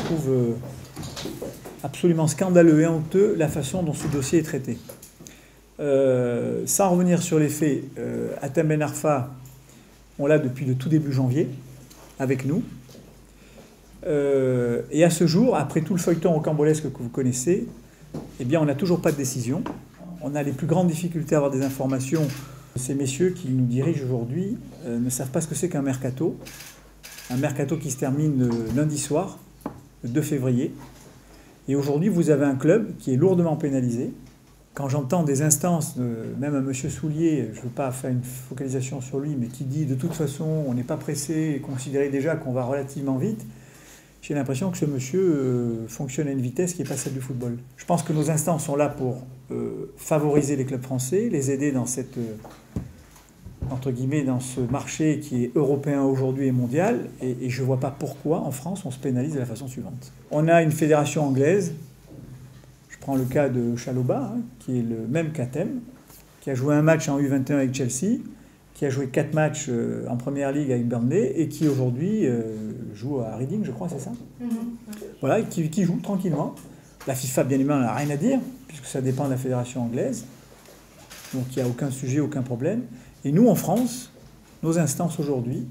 trouve absolument scandaleux et honteux la façon dont ce dossier est traité. Sans revenir sur les faits, Hatem Ben Arfa, on l'a depuis le tout début janvier, avec nous. Et à ce jour, après tout le feuilleton rocambolesque que vous connaissez, eh bien, on n'a toujours pas de décision. On a les plus grandes difficultés à avoir des informations. Ces messieurs qui nous dirigent aujourd'hui ne savent pas ce que c'est qu'un mercato. Un mercato qui se termine lundi soir, le 2 février. Et aujourd'hui, vous avez un club qui est lourdement pénalisé. Quand j'entends des instances, même un monsieur Soulier, je ne veux pas faire une focalisation sur lui, mais qui dit de toute façon, on n'est pas pressé et considérez déjà qu'on va relativement vite, j'ai l'impression que ce monsieur fonctionne à une vitesse qui n'est pas celle du football. Je pense que nos instances sont là pour favoriser les clubs français, les aider dans cette, entre guillemets, dans ce marché qui est européen aujourd'hui et mondial, et je ne vois pas pourquoi, en France, on se pénalise de la façon suivante. On a une fédération anglaise, je prends le cas de Chalobah, qui est le même qu'Hatem, qui a joué un match en U21 avec Chelsea, qui a joué 4 matchs en Première Ligue avec Burnley, et qui aujourd'hui joue à Reading, je crois, c'est ça ? Voilà, qui joue tranquillement. La FIFA, bien évidemment, n'a rien à dire, puisque ça dépend de la fédération anglaise. Donc il n'y a aucun sujet, aucun problème. Et nous, en France, nos instances aujourd'hui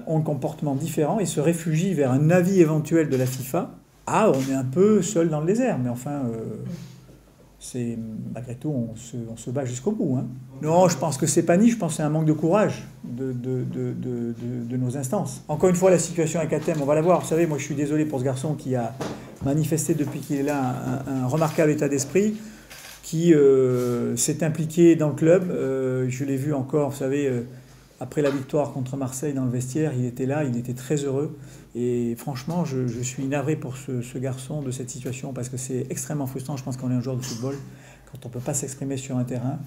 ont un comportement différent et se réfugient vers un avis éventuel de la FIFA. Ah, on est un peu seul dans le désert, mais enfin, c'est malgré tout, on se bat jusqu'au bout. Hein. Non, je pense que c'est pas ni, je pense que c'est un manque de courage de nos instances. Encore une fois, la situation avec Hatem, on va la voir. Vous savez, moi, je suis désolé pour ce garçon qui a manifesté depuis qu'il est là un remarquable état d'esprit, qui s'est impliqué dans le club. Je l'ai vu encore, vous savez, après la victoire contre Marseille dans le vestiaire, il était là, il était très heureux. Et franchement, je suis navré pour ce garçon de cette situation parce que c'est extrêmement frustrant. Je pense qu'on est un joueur de football quand on ne peut pas s'exprimer sur un terrain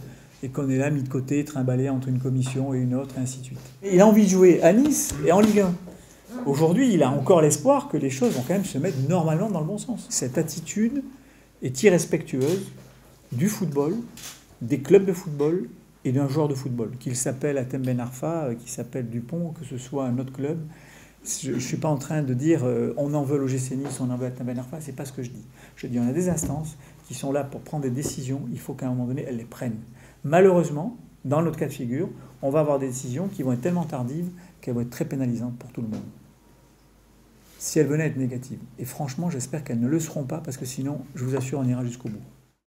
et qu'on est là mis de côté, trimballé entre une commission et une autre, et ainsi de suite. Et il a envie de jouer à Nice et en Ligue 1. Aujourd'hui, il a encore l'espoir que les choses vont quand même se mettre normalement dans le bon sens. Cette attitude est irrespectueuse du football, des clubs de football et d'un joueur de football, qu'il s'appelle Hatem Ben Arfa, qu'il s'appelle Dupont, que ce soit un autre club. Je ne suis pas en train de dire on en veut l'OGC Nice, on en veut Hatem Ben Arfa, c'est pas ce que je dis. Je dis on a des instances qui sont là pour prendre des décisions, il faut qu'à un moment donné, elles les prennent. Malheureusement, dans notre cas de figure, on va avoir des décisions qui vont être tellement tardives qu'elles vont être très pénalisantes pour tout le monde. Si elles venaient à être négatives. Et franchement, j'espère qu'elles ne le seront pas, parce que sinon, je vous assure, on ira jusqu'au bout.